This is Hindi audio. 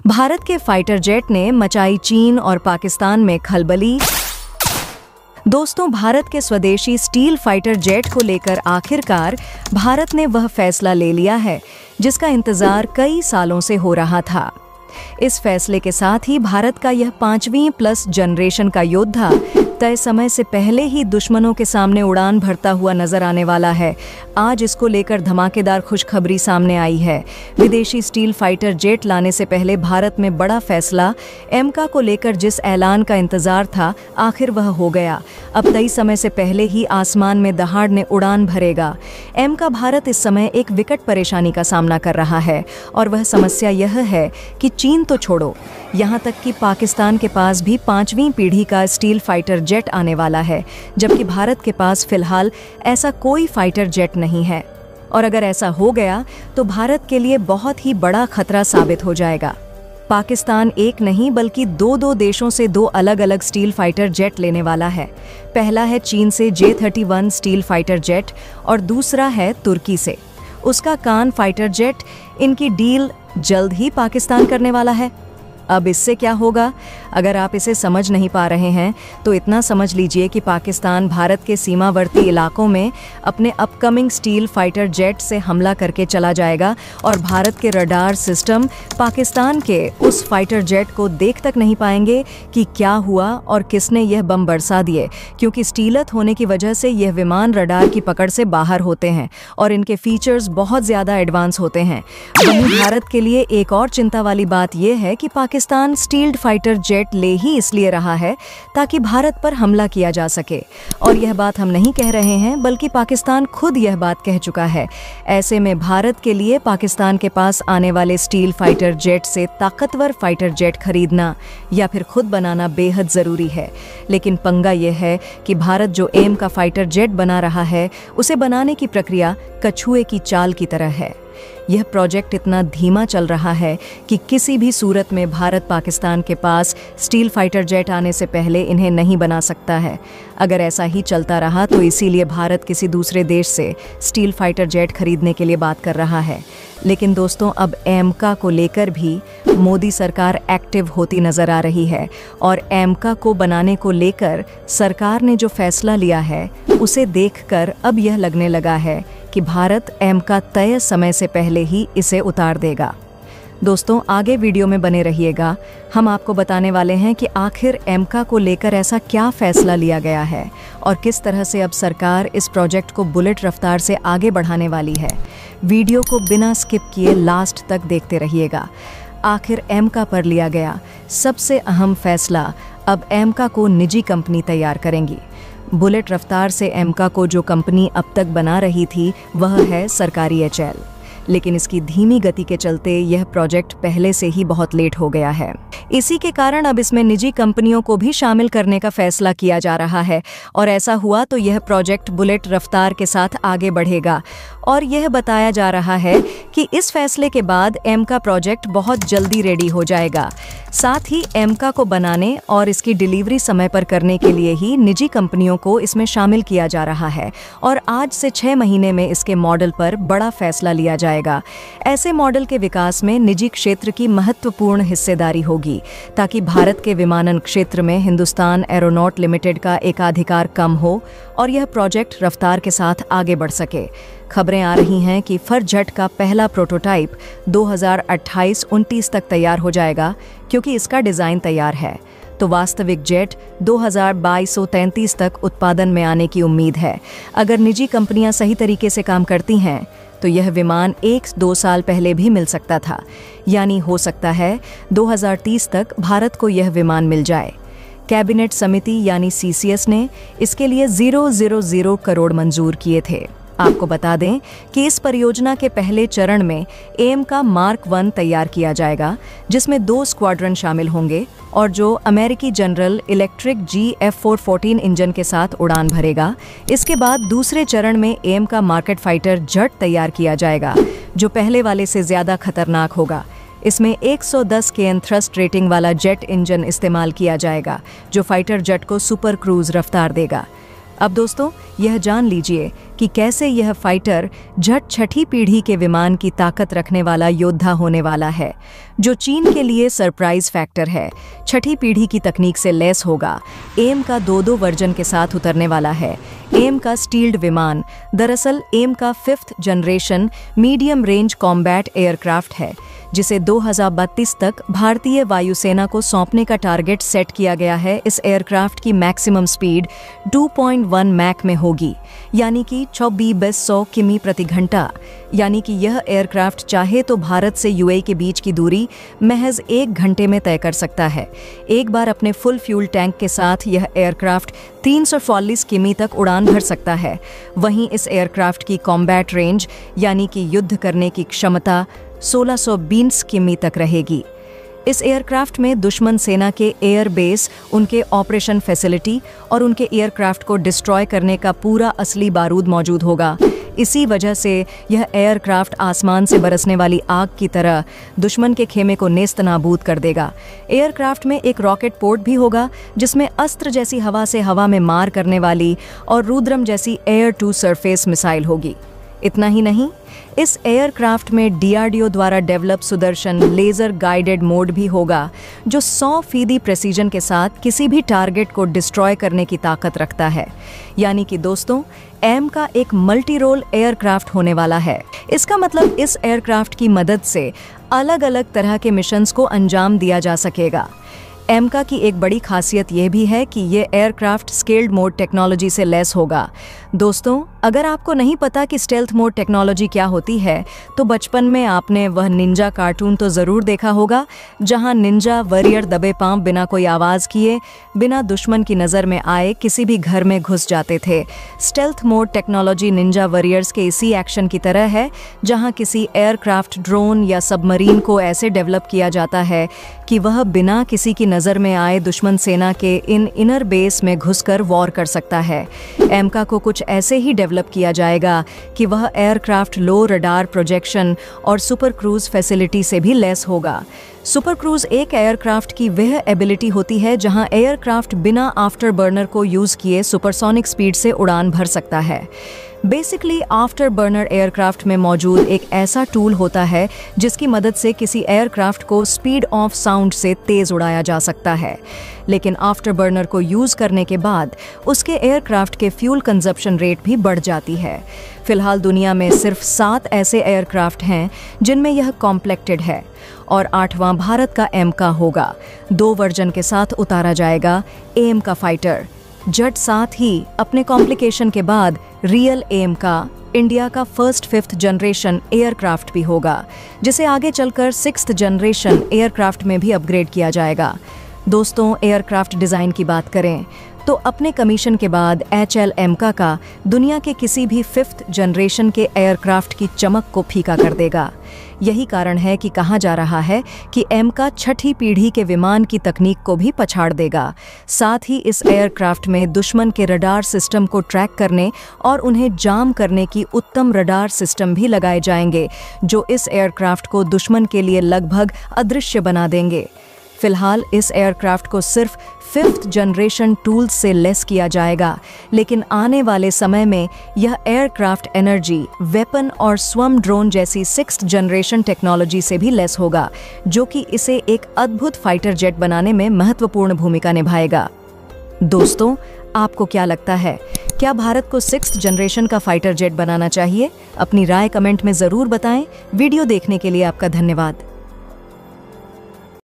भारत के फाइटर जेट ने मचाई चीन और पाकिस्तान में खलबली। दोस्तों, भारत के स्वदेशी स्टील फाइटर जेट को लेकर आखिरकार भारत ने वह फैसला ले लिया है जिसका इंतजार कई सालों से हो रहा था। इस फैसले के साथ ही भारत का यह 5वीं प्लस जनरेशन का योद्धा तय समय से पहले ही दुश्मनों के सामने उड़ान भरता हुआ नजर आने वाला है। आज इसको लेकर धमाकेदार खुशखबरी सामने आई है। विदेशी स्टील फाइटर जेट लाने से पहले भारत में बड़ा फैसला एमका को लेकर जिस ऐलान का इंतजार था, आखिर वह हो गया। अब तय समय से पहले ही आसमान में दहाड़ने उड़ान भरेगा। एमका भारत इस समय एक विकट परेशानी का सामना कर रहा है और वह समस्या यह है कि चीन तो छोड़ो, यहाँ तक कि पाकिस्तान के पास भी 5वीं पीढ़ी का स्टील फाइटर जेट आने वाला है, जबकि भारत के पास फिलहाल ऐसा कोई फाइटर जेट नहीं है। और अगर ऐसा हो गया तो भारत के लिए बहुत ही बड़ा खतरा साबित हो जाएगा। पाकिस्तान एक नहीं बल्कि दो देशों से 2 अलग-अलग स्टील फाइटर जेट लेने वाला है। पहला है चीन से J-31 स्टील फाइटर जेट और दूसरा है तुर्की से उसका कान फाइटर जेट। इनकी डील जल्द ही पाकिस्तान करने वाला है। अब इससे क्या होगा? अगर आप इसे समझ नहीं पा रहे हैं तो इतना समझ लीजिए कि पाकिस्तान भारत के सीमावर्ती इलाकों में अपने अपकमिंग स्टील फाइटर जेट से हमला करके चला जाएगा और भारत के रडार सिस्टम पाकिस्तान के उस फाइटर जेट को देख तक नहीं पाएंगे कि क्या हुआ और किसने यह बम बरसा दिए, क्योंकि स्टीलत होने की वजह से यह विमान रडार की पकड़ से बाहर होते हैं और इनके फीचर्स बहुत ज़्यादा एडवांस होते हैं। वहीं भारत के लिए एक और चिंता वाली बात यह है कि पाकिस्तान स्टील्ड फाइटर जेट ले ही इसलिए रहा है ताकि भारत पर हमला किया जा सके। और यह बात हम नहीं कह रहे हैं बल्कि पाकिस्तान खुद यह बात कह चुका है। ऐसे में भारत के लिए पाकिस्तान के पास आने वाले स्टील फाइटर जेट से ताकतवर फाइटर जेट खरीदना या फिर खुद बनाना बेहद ज़रूरी है। लेकिन पंगा यह है कि भारत जो एम का फाइटर जेट बना रहा है, उसे बनाने की प्रक्रिया कछुए की चाल की तरह है। यह प्रोजेक्ट इतना धीमा चल रहा है कि किसी भी सूरत में भारत पाकिस्तान के पास स्टील फाइटर जेट आने से पहले इन्हें नहीं बना सकता है। अगर ऐसा ही चलता रहा तो इसीलिए भारत किसी दूसरे देश से स्टील फाइटर जेट खरीदने के लिए बात कर रहा है। लेकिन दोस्तों, अब एमका को लेकर भी मोदी सरकार एक्टिव होती नजर आ रही है और एमका को बनाने को लेकर सरकार ने जो फैसला लिया है उसे देखकर अब यह लगने लगा है कि भारत एमका तय समय से पहले ही इसे उतार देगा। दोस्तों, आगे वीडियो में बने रहिएगा। हम आपको बताने वाले हैं कि आखिर एमका को लेकर ऐसा क्या फैसला लिया गया है और किस तरह से अब सरकार इस प्रोजेक्ट को बुलेट रफ्तार से आगे बढ़ाने वाली है। वीडियो को बिना स्किप किए लास्ट तक देखते रहिएगा। आखिर एमका पर लिया गया सबसे अहम फैसला, अब एमका को निजी कंपनी तैयार करेंगी। बुलेट रफ्तार से एमका को जो कंपनी अब तक बना रही थी वह है सरकारी HL, लेकिन इसकी धीमी गति के चलते यह प्रोजेक्ट पहले से ही बहुत लेट हो गया है। इसी के कारण अब इसमें निजी कंपनियों को भी शामिल करने का फैसला किया जा रहा है और ऐसा हुआ तो यह प्रोजेक्ट बुलेट रफ्तार के साथ आगे बढ़ेगा। और यह बताया जा रहा है कि इस फैसले के बाद एमका प्रोजेक्ट बहुत जल्दी रेडी हो जाएगा। साथ ही एमका को बनाने और इसकी डिलीवरी समय पर करने के लिए ही निजी कंपनियों को इसमें शामिल किया जा रहा है और आज से 6 महीने में इसके मॉडल पर बड़ा फैसला लिया जाएगा। ऐसे मॉडल के विकास में निजी क्षेत्र की महत्वपूर्ण हिस्सेदारी होगी ताकि भारत के विमानन क्षेत्र में हिंदुस्तान एरोनॉट लिमिटेड का एकाधिकार कम हो और यह प्रोजेक्ट रफ्तार के साथ आगे बढ़ सके। खबरें आ रही हैं कि फरजट का पहला प्रोटोटाइप 2028-29 तक तैयार हो जाएगा, क्योंकि इसका डिज़ाइन तैयार है। तो वास्तविक जेट 2022-33 तक उत्पादन में आने की उम्मीद है। अगर निजी कंपनियां सही तरीके से काम करती हैं तो यह विमान 1-2 साल पहले भी मिल सकता था, यानी हो सकता है 2030 तक भारत को यह विमान मिल जाए। कैबिनेट समिति यानी CCS ने इसके लिए 000 करोड़ मंजूर किए थे। आपको बता दें कि इस परियोजना के पहले चरण में एम का मार्क 1 तैयार किया जाएगा, जिसमें 2 स्क्वाड्रन शामिल होंगे और जो अमेरिकी जनरल इलेक्ट्रिक GF414 इंजन के साथ उड़ान भरेगा। इसके बाद दूसरे चरण में एम का मार्केट फाइटर जेट तैयार किया जाएगा, जो पहले वाले से ज़्यादा खतरनाक होगा। इसमें 110 kN थ्रस्ट रेटिंग वाला जेट इंजन इस्तेमाल किया जाएगा, जो फाइटर जेट को सुपर क्रूज रफ्तार देगा। अब दोस्तों, यह जान लीजिए कि कैसे यह फाइटर झट छठी पीढ़ी के विमान की ताकत रखने वाला योद्धा होने वाला है, जो चीन के लिए सरप्राइज फैक्टर है। छठी पीढ़ी की तकनीक से लैस होगा। एम का दो वर्जन के साथ उतरने वाला है। एम का स्टील्ड विमान दरअसल एम का 5th generation medium range combat aircraft है, जिसे 2032 तक भारतीय वायुसेना को सौंपने का टारगेट सेट किया गया है। इस एयरक्राफ्ट की मैक्सिमम स्पीड 2.1 मैक में होगी, यानी कि 2400 किमी प्रति घंटा। यानी कि यह एयरक्राफ्ट चाहे तो भारत से यूएई के बीच की दूरी महज 1 घंटे में तय कर सकता है। एक बार अपने फुल फ्यूल टैंक के साथ यह एयरक्राफ्ट 340 किमी तक उड़ान भर सकता है। वहीं इस एयरक्राफ्ट की कॉम्बैट रेंज यानी कि युद्ध करने की क्षमता 1620 किमी तक रहेगी। इस एयरक्राफ्ट में दुश्मन सेना के एयर बेस, उनके ऑपरेशन फैसिलिटी और उनके एयरक्राफ्ट को डिस्ट्रॉय करने का पूरा असली बारूद मौजूद होगा। इसी वजह से यह एयरक्राफ्ट आसमान से बरसने वाली आग की तरह दुश्मन के खेमे को नेस्तनाबूद कर देगा। एयरक्राफ्ट में एक रॉकेट पोर्ट भी होगा, जिसमें अस्त्र जैसी हवा से हवा में मार करने वाली और रुद्रम जैसी एयर टू सरफेस मिसाइल होगी। इतना ही नहीं, इस एयरक्राफ्ट में डीआरडीओ द्वारा develop Sudarshan laser guided mode भी होगा, जो 100% प्रेसिजन के साथ किसी भी टारगेट को डिस्ट्रॉय करने की ताकत रखता है। यानी कि दोस्तों, एम का एक मल्टी रोल एयरक्राफ्ट होने वाला है। इसका मतलब इस एयरक्राफ्ट की मदद से अलग अलग तरह के मिशंस को अंजाम दिया जा सकेगा। एमका की एक बड़ी खासियत यह भी है कि ये एयरक्राफ्ट स्केल्ड मोड टेक्नोलॉजी से लैस होगा। दोस्तों, अगर आपको नहीं पता कि स्टेल्थ मोड टेक्नोलॉजी क्या होती है, तो बचपन में आपने वह निंजा कार्टून तो ज़रूर देखा होगा, जहां निंजा वॉरियर दबे पांव बिना कोई आवाज़ किए, बिना दुश्मन की नज़र में आए किसी भी घर में घुस जाते थे। Stealth mode technology Ninja warriors के इसी एक्शन की तरह है, जहां किसी एयरक्राफ्ट, ड्रोन या सबमरीन को ऐसे डेवलप किया जाता है कि वह बिना किसी की नज़र में आए दुश्मन सेना के इन इनर बेस में घुसकर वॉर कर सकता है। एमका को कुछ ऐसे ही डेवलप किया जाएगा कि वह एयरक्राफ्ट लो रडार प्रोजेक्शन और सुपर क्रूज फैसिलिटी से भी लैस होगा। सुपर क्रूज एक एयरक्राफ्ट की वह एबिलिटी होती है जहां एयरक्राफ्ट बिना आफ्टर बर्नर को यूज किए सुपरसोनिक स्पीड से उड़ान भर सकता है। बेसिकली आफ्टर बर्नर एयरक्राफ्ट में मौजूद एक ऐसा टूल होता है जिसकी मदद से किसी एयरक्राफ्ट को स्पीड ऑफ साउंड से तेज उड़ाया जा सकता है। लेकिन आफ्टर बर्नर को यूज करने के बाद उसके एयरक्राफ्ट के फ्यूल कंजप्शन रेट भी बढ़ जाती है। फिलहाल दुनिया में सिर्फ 7 ऐसे एयरक्राफ्ट हैं जिनमें यह कॉम्प्लेक्टेड है और 8वां भारत का एमका होगा। 2 वर्जन के साथ उतारा जाएगा एम का फाइटर। जट साथ ही अपने कॉम्प्लिकेशन के बाद रियल एम का इंडिया का फर्स्ट 5th जनरेशन एयरक्राफ्ट भी होगा, जिसे आगे चलकर 6th जनरेशन एयरक्राफ्ट में भी अपग्रेड किया जाएगा। दोस्तों, एयरक्राफ्ट डिज़ाइन की बात करें तो अपने कमीशन के बाद HL एमका का दुनिया के किसी भी 5th जनरेशन के एयरक्राफ्ट की चमक को फीका कर देगा। यही कारण है कि कहा जा रहा है कि एमका छठी पीढ़ी के विमान की तकनीक को भी पछाड़ देगा। साथ ही इस एयरक्राफ्ट में दुश्मन के रडार सिस्टम को ट्रैक करने और उन्हें जाम करने की उत्तम रडार सिस्टम भी लगाए जाएंगे, जो इस एयरक्राफ्ट को दुश्मन के लिए लगभग अदृश्य बना देंगे। फिलहाल इस एयरक्राफ्ट को सिर्फ 5th जनरेशन टूल्स से लेस किया जाएगा, लेकिन आने वाले समय में यह एयरक्राफ्ट एनर्जी, वेपन और स्वम ड्रोन जैसी 6th जनरेशन टेक्नोलॉजी से भी लेस होगा, जो कि इसे एक अद्भुत फाइटर जेट बनाने में महत्वपूर्ण भूमिका निभाएगा। दोस्तों, आपको क्या लगता है? क्या भारत को 6th जनरेशन का फाइटर जेट बनाना चाहिए? अपनी राय कमेंट में ज़रूर बताएं। वीडियो देखने के लिए आपका धन्यवाद।